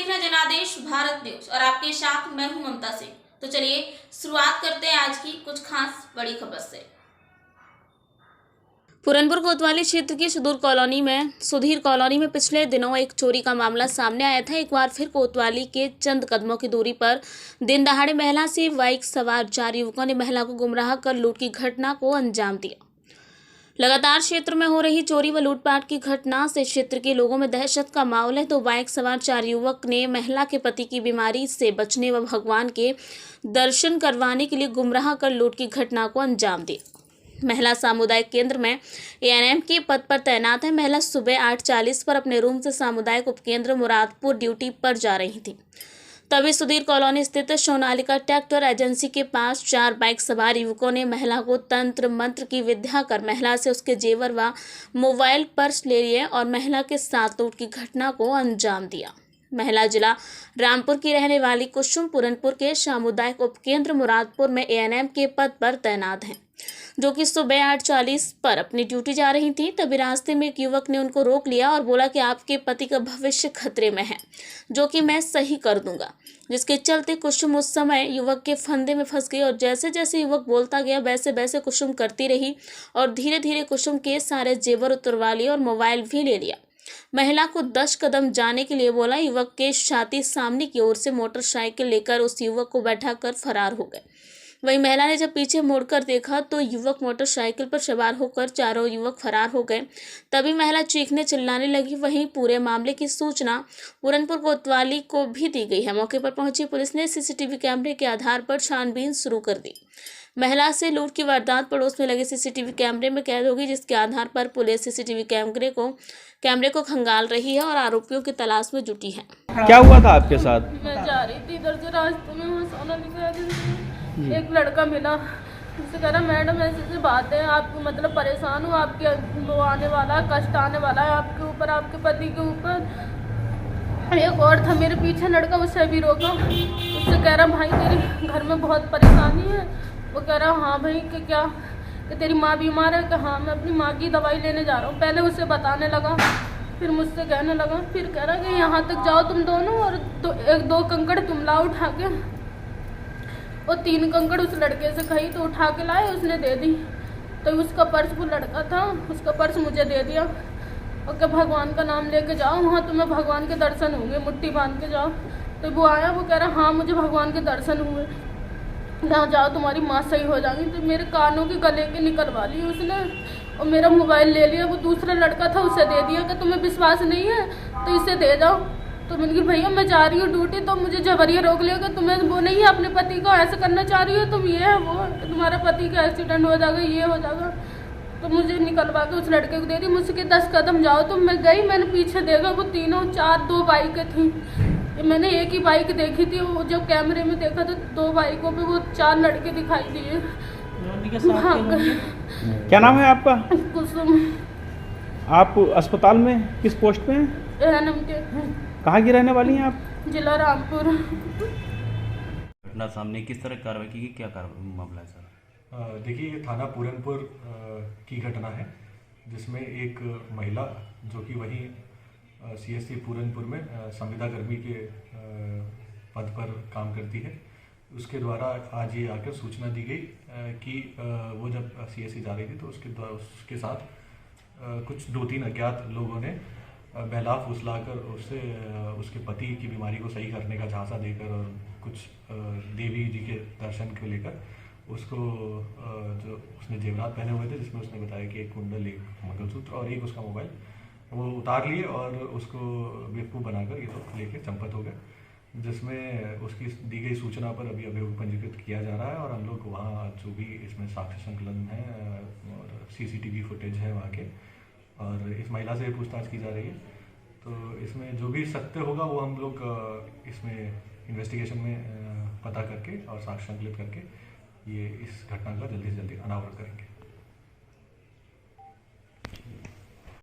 देख रहे हैं जनादेश भारत न्यूज और आपके साथ मैं हूं ममता सिंह। तो चलिए शुरुआत करते हैं आज की कुछ खास बड़ी खबर से। पूरनपुर कोतवाली क्षेत्र की सुधीर कॉलोनी में पिछले दिनों एक चोरी का मामला सामने आया था। एक बार फिर कोतवाली के चंद कदमों की दूरी पर दिन दहाड़े महिला से बाइक सवार 4 युवकों ने महिला को गुमराह कर लूट की घटना को अंजाम दिया। लगातार क्षेत्र में हो रही चोरी व लूटपाट की घटना से क्षेत्र के लोगों में दहशत का माहौल है। तो बाइक सवार 4 युवक ने महिला के पति की बीमारी से बचने व भगवान के दर्शन करवाने के लिए गुमराह कर लूट की घटना को अंजाम दिया। महिला सामुदायिक केंद्र में एएनएम के पद पर तैनात है। महिला सुबह 8:40 पर अपने रूम से सामुदायिक उपकेंद्र मुरादपुर ड्यूटी पर जा रही थी। तभी सुधीर कॉलोनी स्थित सोनालिका ट्रैक्टर एजेंसी के पास 4 बाइक सवार युवकों ने महिला को तंत्र मंत्र की विद्या कर महिला से उसके जेवर व मोबाइल पर्स ले लिए और महिला के साथ लूट की घटना को अंजाम दिया। महिला जिला रामपुर की रहने वाली कुसुम पूरनपुर के सामुदायिक उपकेंद्र मुरादपुर में एएनएम के पद पर तैनात हैं, जो कि सुबह 8:40 पर अपनी ड्यूटी जा रही थी। तभी रास्ते में एक युवक ने उनको रोक लिया और बोला कि आपके पति का भविष्य खतरे में है, जो कि मैं सही कर दूंगा। जिसके चलते कुसुम उस समय युवक के फंदे में फंस गई और जैसे जैसे युवक बोलता गया वैसे वैसे कुसुम करती रही और धीरे धीरे कुसुम के सारे जेवर उतरवा लिए और मोबाइल भी ले लिया। महिला को 10 कदम जाने के लिए बोला। युवक के साथी सामने की ओर से मोटरसाइकिल लेकर उस युवक को बैठाकर फरार हो गए। वहीं महिला ने जब पीछे मुड़कर देखा तो युवक मोटरसाइकिल पर सवार होकर चारों युवक फरार हो गए। तभी महिला चीखने चिल्लाने लगी। वहीं पूरे मामले की सूचना पूरनपुर कोतवाली को भी दी गई है। मौके पर पहुंची पुलिस ने सीसीटीवी कैमरे के आधार पर छानबीन शुरू कर दी। महिला से लूट की वारदात पड़ोस में लगे सीसीटीवी कैमरे में कैद होगी, जिसके आधार पर पुलिस सीसीटीवी कैमरे को खंगाल रही है और आरोपियों की तलाश में जुटी है। क्या हुआ था आपके साथ? मैं जा रही थी इधर से रास्ते में, वहाँ सोनालिका एक लड़का मिला। उससे कह रहा मैडम ऐसे बात है, आप मतलब परेशान हो, आपके वो आने वाला है, कष्ट आने वाला है आपके ऊपर, आपके पति के ऊपर। एक और था मेरे पीछे लड़का, उससे भी रोका। उससे कह रहा भाई तेरे घर में बहुत परेशानी है। वो कह रहा हाँ भाई कि क्या कि तेरी माँ बीमार है? कि हाँ मैं अपनी माँ की दवाई लेने जा रहा हूँ। पहले उसे बताने लगा, फिर मुझसे कहने लगा, फिर कह रहा कि यहाँ तक जाओ तुम दोनों और 1-2 कंकड़ तुम लाओ उठा के। और 3 कंकड़ उस लड़के से कही तो उठा के लाए, उसने दे दी। तो उसका पर्स, वो लड़का था, उसका पर्स मुझे दे दिया और क्या भगवान का नाम लेके जाओ, वहाँ तुम्हें भगवान के दर्शन होंगे, मुट्ठी बांध के जाओ। तो वो आया, वो कह रहा हाँ मुझे भगवान के दर्शन हुए, जहाँ जाओ तुम्हारी माँ सही हो जाएगी। तो मेरे कानों के गले के निकलवा ली उसने और मेरा मोबाइल ले लिया। वो दूसरा लड़का था, उसे दे दिया कि तुम्हें विश्वास नहीं है तो इसे दे जाओ। तो मैंने कहा भैया मैं जा रही हूँ ड्यूटी, तो मुझे जबरिया रोक लिया कि तुम्हें वो नहीं है, अपने पति को ऐसे करना चाह रही हो तुम, ये है वो, तुम्हारा पति का एक्सीडेंट हो जाएगा, ये हो जाएगा। तो मुझे निकलवा के उस लड़के को दे दी। मुझसे 10 कदम जाओ तो मैं गई, मैंने पीछे देखा वो तीनों 2 बाइकें थी। मैंने एक ही बाइक देखी थी, वो जब कैमरे में देखा तो 2 बाइकों पे वो 4 लड़के दिखाई दिए। क्या नाम है आपका? कुसुम। आप अस्पताल में किस पोस्ट पे हैं? एएनएम के। कहाँ की रहने वाली हैं आप? जिला रामपुर। घटना सामने किस तरह कार्रवाई की, क्या मामला है सर? देखिए ये थाना पूरनपुर की घटना है, जिसमें एक महिला जो कि वहीं सीएससी पूरनपुर में संविदा कर्मी के पद पर काम करती है, उसके द्वारा आज ये आकर सूचना दी गई कि वो जब सीएससी जा रही थी तो उसके साथ कुछ 2-3 अज्ञात लोगों ने बहला फुसलाकर उससे उसके पति की बीमारी को सही करने का झांसा देकर और कुछ देवी जी के दर्शन को लेकर उसको जो उसने जेवरात पहने हुए थे, जिसमें उसने बताया कि एक कुंडल, एक मंगलसूत्र और एक उसका मोबाइल, वो उतार लिए और उसको बेवकूफ़ बनाकर ये तो लेके चंपत हो गए। जिसमें उसकी दी गई सूचना पर अभी अभियोग पंजीकृत किया जा रहा है और हम लोग वहाँ जो भी इसमें साक्ष्य संकलन है और सीसीटीवी फुटेज है वहाँ के, और इस महिला से पूछताछ की जा रही है। तो इसमें जो भी सत्य होगा वो हम लोग इसमें इन्वेस्टिगेशन में पता करके और साक्ष्य संकलित करके ये इस घटना का जल्दी से जल्दी अनावरण करेंगे।